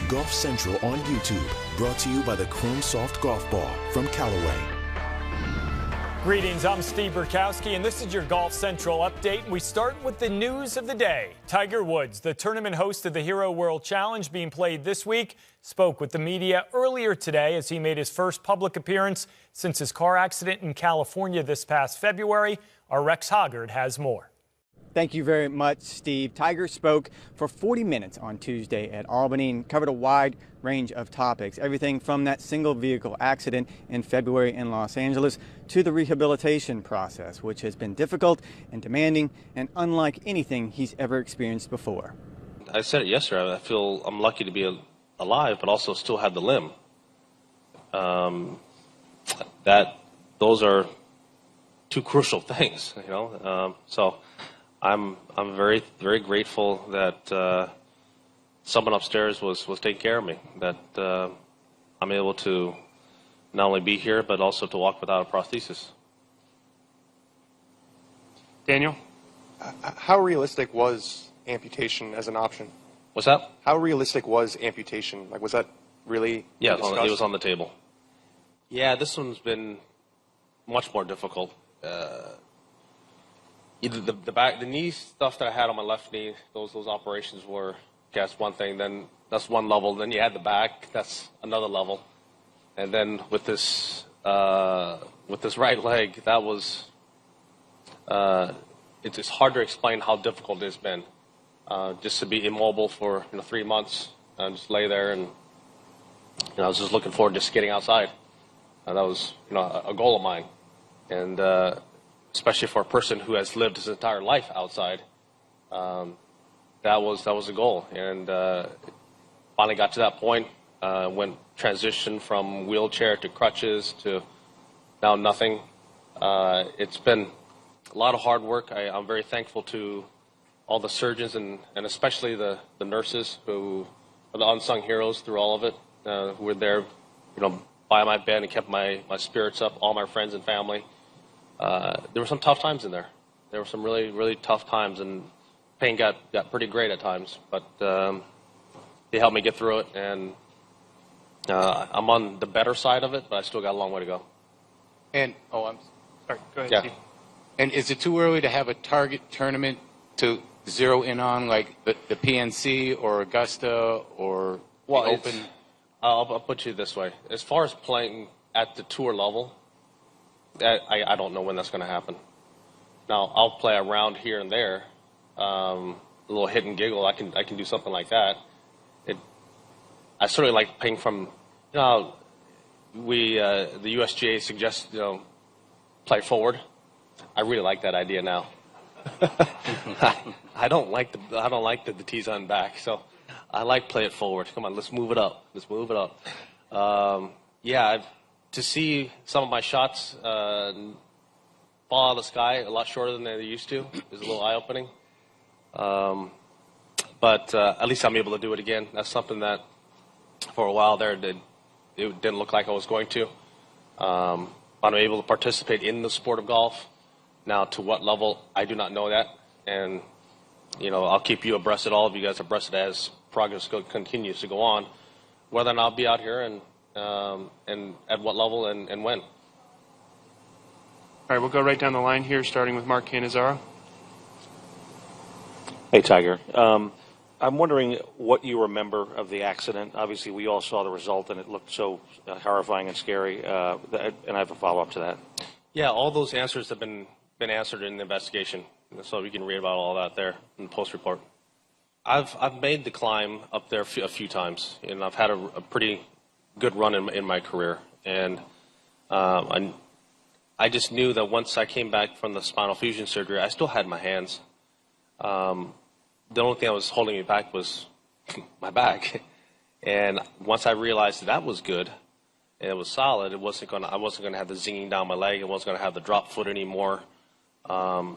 Golf Central on YouTube, brought to you by the Chrome Soft Golf Ball from Callaway. Greetings, I'm Steve Burkowski, and this is your Golf Central update. We start with the news of the day. Tiger Woods, the tournament host of the Hero World Challenge being played this week, spoke with the media earlier today as he made his first public appearance since his car accident in California this past February. Our Rex Hoggard has more. Thank you very much, Steve. Tiger spoke for 40 minutes on Tuesday at Albany and covered a wide range of topics, everything from that single vehicle accident in February in Los Angeles to the rehabilitation process, which has been difficult and demanding and unlike anything he's ever experienced before. I said it yesterday. I feel I'm lucky to be alive, but also still have the limb. Those are two crucial things, you know. So I'm very, very grateful that someone upstairs was taking care of me, that I'm able to not only be here, but also to walk without a prosthesis. Daniel? How realistic was amputation as an option? What's that? How realistic was amputation? Like, was that really Yeah, discussed? it was on the table. Yeah, this one's been much more difficult. The knee stuff that I had on my left knee, those operations were, that's one thing. Then that's one level. Then you had the back, that's another level. And then with this right leg, that was, it's hard to explain how difficult it's been. Just to be immobile for 3 months, just lay there, and I was just looking forward to just getting outside. That was a goal of mine, and especially for a person who has lived his entire life outside, that was a goal. And finally got to that point. Went transition from wheelchair to crutches to now nothing. It's been a lot of hard work. I'm very thankful to all the surgeons and especially the nurses who are the unsung heroes through all of it, who were there, by my bed and kept my spirits up, all my friends and family. There were some tough times in there. There were some really, really tough times, and pain got pretty great at times, but they helped me get through it, and I'm on the better side of it, but I still got a long way to go. And, I'm sorry, go ahead, Yeah. Steve. And is it too early to have a target tournament to zero in on, like the PNC or Augusta or the Open? I'll put you this way. As far as playing at the tour level, I don't know when that's going to happen. Now, I'll play around here and there, a little hit and giggle. I can do something like that. I certainly like playing from, the USGA suggests, play forward. I really like that idea now. I don't like the tees on back, so I like play it forward. Come on, let's move it up. Let's move it up. To see some of my shots fall out of the sky a lot shorter than they used to is a little eye-opening. But at least I'm able to do it again. That's something that for a while there it didn't look like I was going to. I'm able to participate in the sport of golf. Now, to what level, I do not know that. And, I'll keep you abreast, all of you guys abreast as progress continues to go on, whether or not I'll be out here and at what level and when. All right, we'll go right down the line here, starting with Mark Cannizzaro. Hey, Tiger. I'm wondering what you remember of the accident. Obviously, we all saw the result, and it looked so horrifying and scary. And I have a follow-up to that. Yeah, all those answers have been answered in the investigation, so you can read about all that there in the post-report. I've made the climb up there a few times, and I've had a pretty good run in my career. And I just knew that once I came back from the spinal fusion surgery, I still had my hands. The only thing that was holding me back was my back. And once I realized that was good and it was solid, I wasn't gonna have the zinging down my leg. I wasn't gonna have the drop foot anymore. I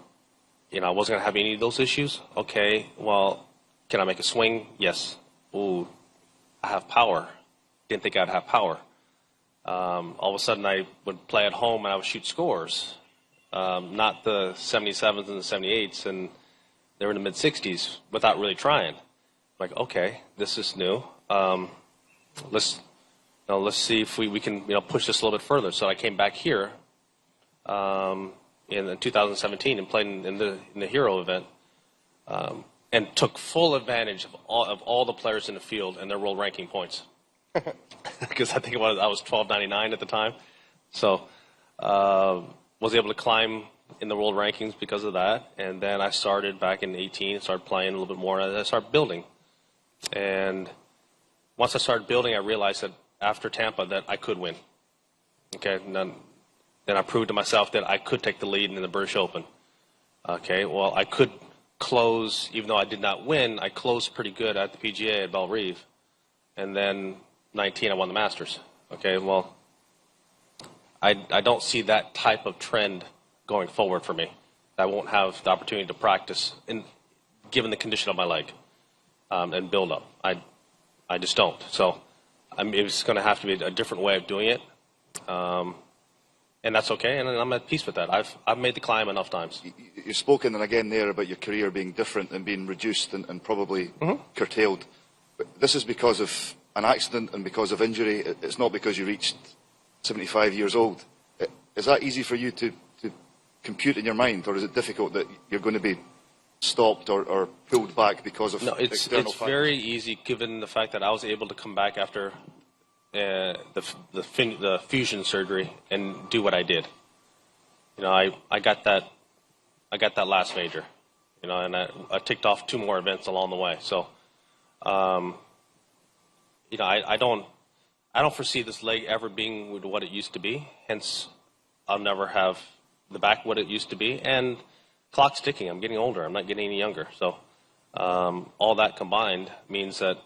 wasn't gonna have any of those issues. Okay, well, can I make a swing? Yes. Ooh, I have power. Didn't think I'd have power. All of a sudden, I would play at home and I would shoot scores, not the 77s and the 78s, and they were in the mid-60s without really trying. like, okay, this is new. Let's see if we can push this a little bit further. So I came back here in 2017 and played in the Hero event, and took full advantage of all the players in the field and their world ranking points. Because I think I was 1299 at the time, so was able to climb in the world rankings because of that. And then I started back in 18, started playing a little bit more, and I started building. And once I started building, I realized that after Tampa that I could win. Okay, and then I proved to myself that I could take the lead in the British Open. Okay, well, I could close, even though I did not win, I closed pretty good at the PGA at Bellerive. And then 19, I won the Masters. Okay, well, I don't see that type of trend going forward for me. I won't have the opportunity to practice, given the condition of my leg, and build up. I just don't. So it's going to have to be a different way of doing it. And that's okay, and I'm at peace with that. I've made the climb enough times. You've spoken, and again there, about your career being different and being reduced and probably curtailed. But this is because of an accident and because of injury. It's not because you reached 75 years old. Is that easy for you to compute in your mind, or is it difficult that you're going to be stopped or pulled back because of external factors? Very easy, given the fact that I was able to come back after the fusion surgery and do what I did. I got that last major, and I ticked off 2 more events along the way. So, I don't foresee this leg ever being what it used to be. Hence, I'll never have the back what it used to be. And clock's ticking. I'm getting older. I'm not getting any younger. So, all that combined means that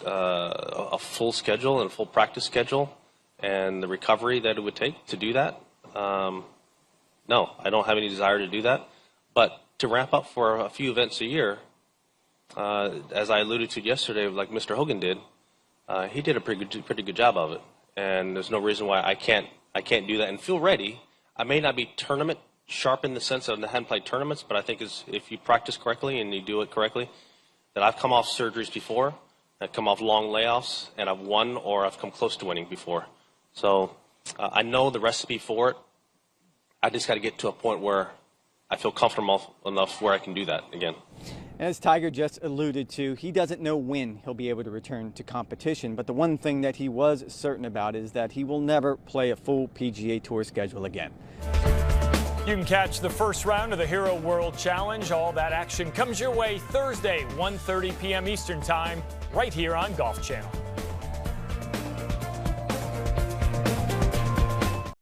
a full schedule and a full practice schedule and the recovery that it would take to do that, no, I don't have any desire to do that. But to ramp up for a few events a year, as I alluded to yesterday, like Mr. Hogan did, he did a pretty good job of it. And there's no reason why I can't do that and feel ready. I may not be tournament sharp in the sense that I haven't played tournaments, but I think if you practice correctly and you do it correctly, that I've come off surgeries before. I've come off long layoffs, and I've won or I've come close to winning before. So I know the recipe for it. I just got to get to a point where I feel comfortable enough where I can do that again. As Tiger just alluded to, he doesn't know when he'll be able to return to competition, but the one thing that he was certain about is that he will never play a full PGA Tour schedule again. You can catch the first round of the Hero World Challenge. All that action comes your way Thursday, 1:30 p.m. Eastern Time, right here on Golf Channel.